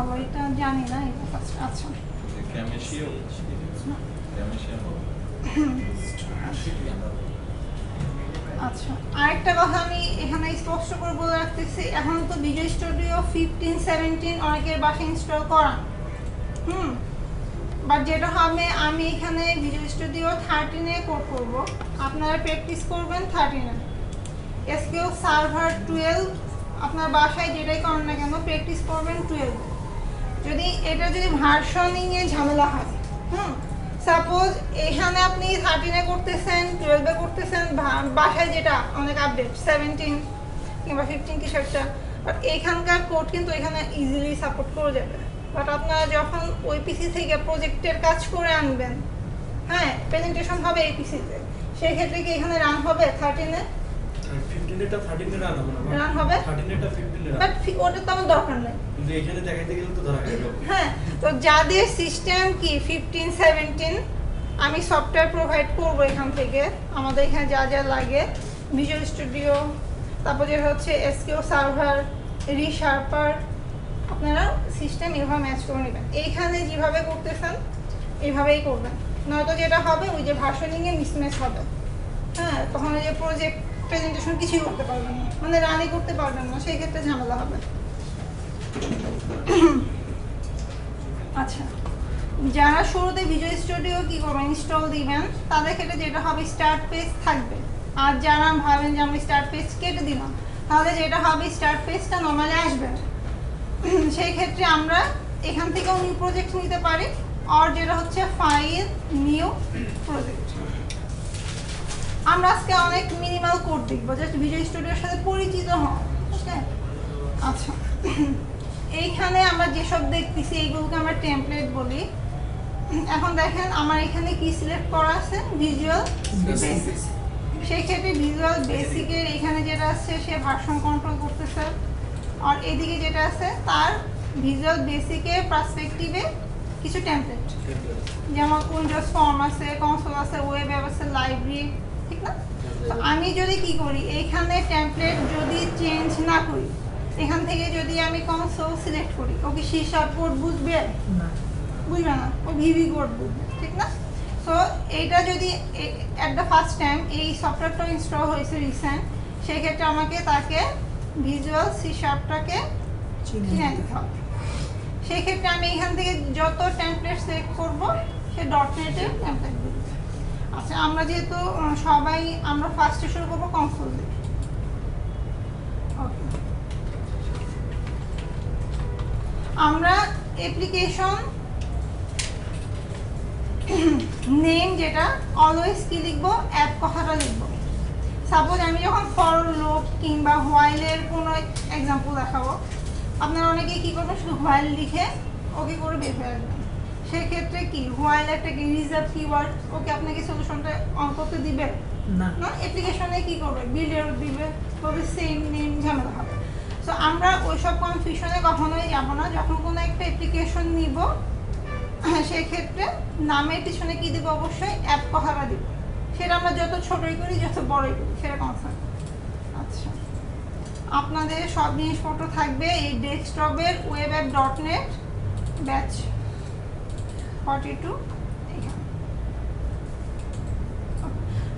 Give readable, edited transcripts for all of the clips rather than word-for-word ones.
ভালো এটা জানি না এটা ফার্স্ট আচ্ছা ক্যামেশিও আচ্ছা আরেকটা কথা আমি এখানে স্পষ্ট করে বলে রাখতেছি এখন তো ভিজুয়াল স্টুডিও 15-17 অনেকের বাসায় ইনস্টল করা বাট যেটা হবে আমি এখানে ভিজুয়াল স্টুডিও 13 এ কোড করব আপনারা প্র্যাকটিস করবেন 13 এ এসকিউ সার্ভার 12 আপনার বাসায় যেটাই করেন না কেন প্র্যাকটিস করবেন 12 যদি ভার্সনিং এ ঝামেলা হয় সাপোজ এখানে আপনি 13 এ করতেছেন 12 এ করতেছেন বাসায় যেটা অনেক আপডেট 17 কিংবা 15 কিছু একটা বাট এখানকার কোড কিন্তু এখানে ইজিলি সাপোর্ট করে যাবে বাট আপনারা যখন ওই পিসি থেকে প্রজেক্টের কাজ করে আনবেন হ্যাঁ প্রেজেন্টেশন হবে এই পিসিতে সেই ক্ষেত্রে কি এখানে রান হবে 13 এ 15 এটা 13 এ রান হবে না রান হবে 13 এটা 15 এ রান বাট ওটা তো আমার দরকার নেই কিন্তু এখানে দেখাইতে গেলে তো ধরা গেল হ্যাঁ তো যাদের সিস্টেম কি 15-17 আমি সফটওয়্যার প্রোভাইড করব এখান থেকে আমাদের এখানে যা যা লাগে ভিজুয়াল স্টুডিও তারপর যেটা হচ্ছে এসকিউ সার্ভার রিশার্পার আপনারা সিস্টেম এভাবে ম্যাচ করে নেবেন এইখানে যেভাবে করতেছেন এইভাবেই করবেন নয়তো যেটা হবে ওই যে ভার্সনিংয়ে মিসম্যাচ হবে হ্যাঁ তখন ওই যে প্রজেক্ট প্রেজেন্টেশন কিছুই করতে পারবেন না মানে রানই করতে পারবেন না সেই ক্ষেত্রে ঝামেলা হবে আচ্ছা যারা শুরুতে ভিজুয়াল স্টুডিও কি করবেন ইনস্টল দিবেন তাদের ক্ষেত্রে যেটা হবে স্টার্ট পেজ থাকবে আর যারা ভাবেন যে আমি স্টার্ট পেজ কেটে দিলাম তাহলে যেটা হবে স্টার্ট পেজটা নর্মালি আসবে সেই ক্ষেত্রে আমরা এখান থেকেও নিউ প্রজেক্ট নিতে পারি আর যেটা হচ্ছে ফাইল নিউ প্রজেক্ট আমরা আজকে অনেক মিনিমাল কোড দেখবো জাস্ট ভিজুয়াল স্টুডিওর সাথে পরিচিত হন ওকে আচ্ছা এইখানে আমরা যেসব দেখতেছি এইগুলোকে আমরা টেমপ্লেট বলি এখন দেখেন আমার এখানে কি সিলেক্ট করা আছে ভিজুয়াল বেসিক সেই ক্ষেত্রে ভিজুয়াল বেসিকের এখানে যেটা আছে সে ভার্সন কন্ট্রোল করতেছে আর এদিকে যেটা আছে তার ভিজুয়াল বেসিকের পার্সপেক্টিভে কিছু টেমপ্লেট যেমন উইন্ডোজ ফর্ম আছে কনসোল আছে ওয়েব অ্যাপ আছে লাইব্রেরি ঠিক না তো আমি যদি কি করি এইখানে টেমপ্লেট যদি চেঞ্জ না করি এখান থেকে যদি আমি কনসোল সিলেক্ট করি ও কি C# কোড বুঝবে না বুঝবে না ও ভিভি কোড বুঝবে ঠিক না সো এইটা যদি অ্যাট দ্য ফার্স্ট টাইম এই সফটওয়্যারটা ইনস্টল হয়েছে রিসেন্ট সেই ক্ষেত্রে আমাকে তাকে ভিজুয়াল C#টাকে চিনে নিতে হবে সেই ক্ষেত্রে আমি এখান থেকে যত টেমপ্লেট সিলেক্ট করব সে .NET-এর টেমপ্লেট দিবে আচ্ছা আমরা যেহেতু সবাই আমরা ফার্স্টে শুরু করবো কনসোল দিয়ে ওকে আমরা অ্যাপ্লিকেশন নেম যেটা অলওয়েজ কি লিখবো অ্যাপ কথাটা লিখবো সাপোজ আমি যখন ফর লুপ কিংবা হোয়াইলের কোনো এক্সাম্পল দেখাবো আপনারা অনেকেই কী করবেন শুধু হোয়াইল লিখে ওকে করে বের হয়ে আসবেন সেক্ষেত্রে কি হোয়াইল একটা কি রিজার্ভ কিওয়ার্ড ওকে আপনাকে সলিউশনটা অন করতে দিবে না অ্যাপ্লিকেশনে কি করবে বিল্ডার দিবে তবে সেম নেম ঝামেলা হবে সো আমরা ওইসব কনফিউশনে কখনোই যাব না যখন কোনো একটা অ্যাপ্লিকেশন নিব সেক্ষেত্রে নামের পিছনে কি দেবো অবশ্যই অ্যাপ কথাটা দিব সেটা আমরা যত ছোটই করি যত বড়ই করি সেটা কনসার্ন আচ্ছা আপনাদের সব জিনিসপত্র থাকবে এই ডেস্কটপের ওয়েব অ্যাপ .NET ব্যাচ 42 এখানে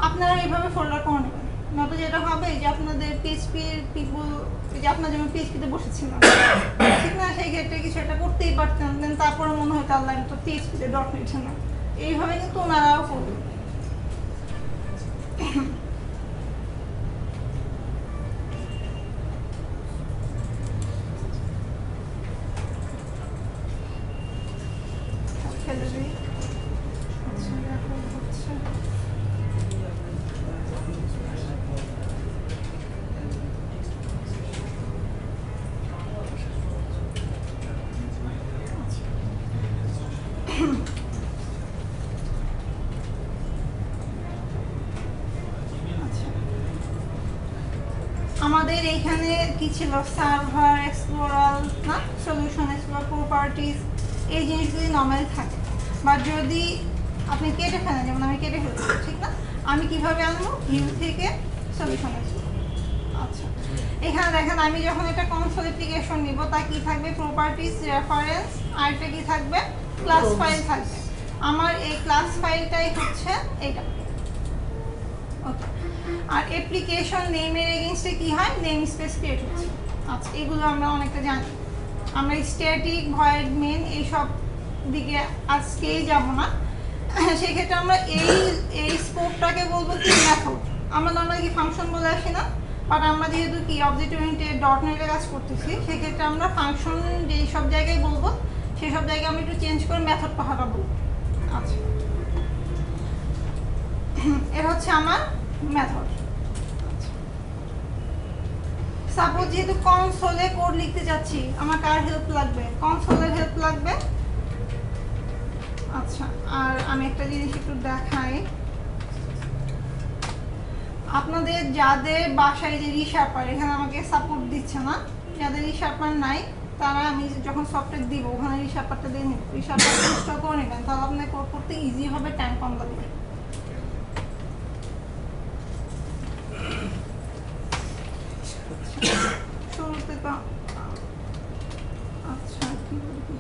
আপনারা এইভাবে ফোল্ডার করে নেবেন নয়তো যেটা হবে যে আপনাদের পিএইচপির পিপল যে আপনার যেমন পিএইচপিতে বসেছিলাম ঠিক না সেই ক্ষেত্রে কিছু একটা করতেই পারতেন দেন তারপরে মনে হয় আল্লাহ আমি তো পিএইচপিতে .NET না এইভাবে কিন্তু ওনারাও করবেন আমাদের এখানে কি ছিল সার্ভার এক্সপ্লোরার না সলিউশন এক্সপ্লোরার প্রপার্টিজ এই জিনিসগুলি নর্মালি থাকে বাট যদি আপনি কেটে ফেলেন যেমন আমি কেটে ফেলছি ঠিক না আমি কিভাবে আনবো ভিউ থেকে সলিউশন এক্সপ্লোরার আচ্ছা, এখানে দেখেন আমি যখন এটা কনসোল অ্যাপ্লিকেশন নিব তা কি থাকবে, প্রপার্টিজ, রেফারেন্স, আর এটা কি থাকবে, ক্লাস ফাইল থাকবে। আমার এই ক্লাস ফাইলটাই হচ্ছে এটা। ওকে, আর অ্যাপ্লিকেশন নেমের এগেইনস্টে কি হয়, নেম স্পেস ক্রিয়েট হচ্ছে। আচ্ছা, এগুলো আমরা অনেকটা জানি। আমরা স্ট্যাটিক, ভয়েড, মেন এইসব দিকে আজকেই যাব না। সেক্ষেত্রে আমরা এই স্কোপটাকে বলবো কি, মেথড। আমরা নর্মালি কি ফাংশন বলে আসি না, বাট আমরা যেহেতু কি অবজেক্ট ওরিয়েন্টেড ডট নেটে কাজ করতেছি, সেক্ষেত্রে আমরা ফাংশন যেই সব জায়গায় বলবো সেই সব জায়গায় আমরা একটু চেঞ্জ করে মেথড কথাটা বলবো। আচ্ছা, এটা হচ্ছে আমার মেথড। সাপোজ যেহেতু কনসোলে কোড লিখতে যাচ্ছি, আমার কার হেল্প লাগবে, কনসোলের হেল্প লাগবে। আচ্ছা, আর আমি একটা জিনিস একটু দেখাই, আপনাদের যাদের বাসায় যে রিশার্পার, এখানে আমাকে সাপোর্ট দিচ্ছে না, যাদের রিশার্পার নাই তারা আমি যখন সফটওয়্যার দিব ওখানে রিশার্পারটা দিয়ে নেব, রিশার্পার ইনস্টল করে নেবেন, তাহলে আপনার কোড করতে ইজি হবে, টাইম কম লাগবে। শুরুতে তো আচ্ছা কি বলবো,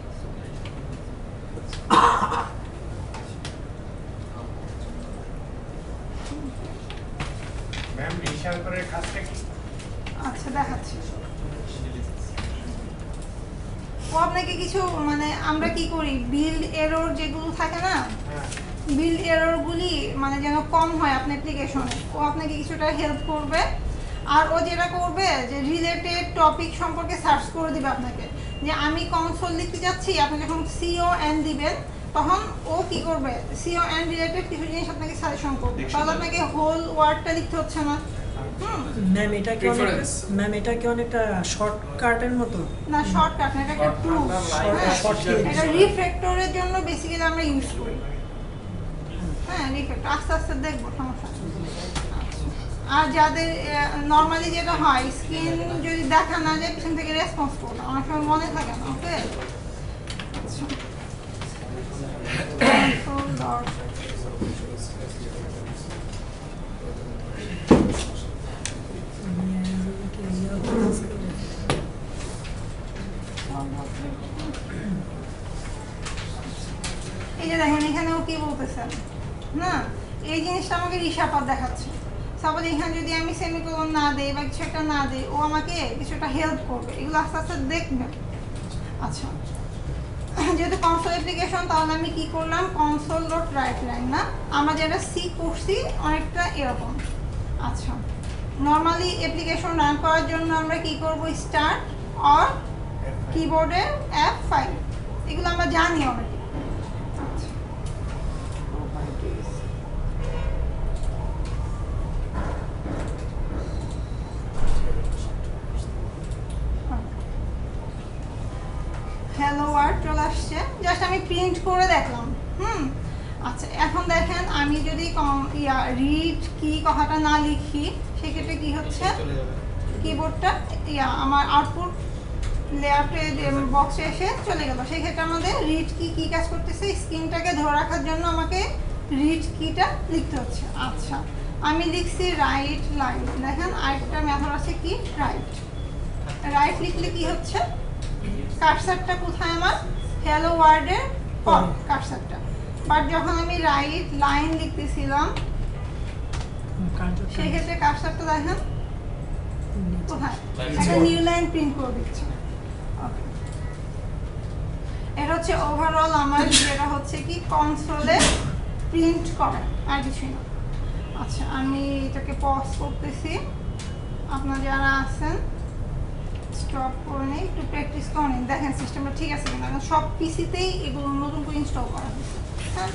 ম্যাম রিশার্পারের কাজটা কি? আচ্ছা দেখাচ্ছি। ও আপনাকে কিছু মানে আমরা কি করি, বিল্ড এরর যেগুলো থাকে না, হ্যাঁ, বিল্ড এররগুলি মানে যেন কম হয় আপনার অ্যাপ্লিকেশনে, ও আপনাকে কিছুটা হেল্প করবে। আর ও যেটা করবে যে রিলেটেড টপিক সম্পর্কে সার্চ করে দিবে আপনাকে, যে আমি কনসোল লিখতে যাচ্ছি, আপনি যখন CON দিবেন তখন ও কি করবে, CON রিলেটেড কিছু জিনিস আপনাকে সাজেশন করবে, তাহলে আপনাকে হোল ওয়ার্ডটা লিখতে হচ্ছে না। ম্যাম এটা কি ম্যাম এটা কি অনেকটা শর্টকাটের মতো? না, শর্টকাট না, এটা একটা টুল। এটা রিফ্রেক্টরের জন্য বেসিক্যালি আমরা ইউজ করি। হ্যাঁ, রিফ্রেক্টর আস্তে আস্তে দেখবো, সমস্যা নেই। আর যাদের নর্মালি যেটা হয়, স্ক্রিন যদি দেখা না যায় পিছন থেকে রেসপন্স করবে, অনেক সময় মনে থাকে না। ওকে, এই যে দেখেন এখানে ও কি বলতেছেন না, এই জিনিসটা আমাকে রিশার্পার দেখাচ্ছে। সাপোজ এখানে যদি আমি সেমিকোলন না দেই বা কিছু একটা না দিই, ও আমাকে কিছুটা হেল্প করবে, এগুলো আস্তে আস্তে দেখবেন। আচ্ছা, যেহেতু কনসোল অ্যাপ্লিকেশন, তাহলে আমি কি করলাম, কনসোল ডট রাইট লাইন না, আমরা যেটা সি করছি অনেকটা এরকম। আচ্ছা, নর্মালি অ্যাপ্লিকেশন রান করার জন্য আমরা কি করব, স্টার্ট অর কিবোর্ডে F5, এগুলো আমরা জানি অলরেডি। আচ্ছা, হ্যালো ওয়ার্ড চলে আসছে, জাস্ট আমি প্রিন্ট করে দেখলাম। আচ্ছা, এখন দেখেন আমি যদি রিড কি কথাটা না লিখি, সেক্ষেত্রে কি হচ্ছে, কিবোর্ডটা আমার আউটপুট লেআউটে বক্সে এসে চলে গেল। সেই ক্ষেত্রে আমাদের রিড কি কাজ করতেছে, স্ক্রিনটাকে ধরে রাখার জন্য আমাকে রিড কিটা লিখতে হচ্ছে। আচ্ছা, আমি লিখছি রাইট লাইন, দেখেন আরেকটা মেথড আছে কি, রাইট লিখলে কি হচ্ছে, কার্সারটা কোথায়, আমার হ্যালো ওয়ার্ডের পর কার্সারটা। বাট যখন আমি রাইট লাইন লিখতেছিলাম, সেই ক্ষেত্রে কার্সারটা দেখেন কোথায়, একটা নিউ লাইন প্রিন্ট করে দিচ্ছে। এটা হচ্ছে ওভারঅল আমার যেটা হচ্ছে কি কনসোলে প্রিন্ট করা, আর কিছুই না। আচ্ছা, আমি এটাকে পজ করতেছি, আপনারা যারা আছেন স্টপ করে নিই, একটু প্র্যাকটিস করে নিন, দেখেন সিস্টেমটা ঠিক আছে কিনা, সব পিসিতেই এগুলো নতুন করে ইনস্টল করা হয়েছে। হ্যাঁ,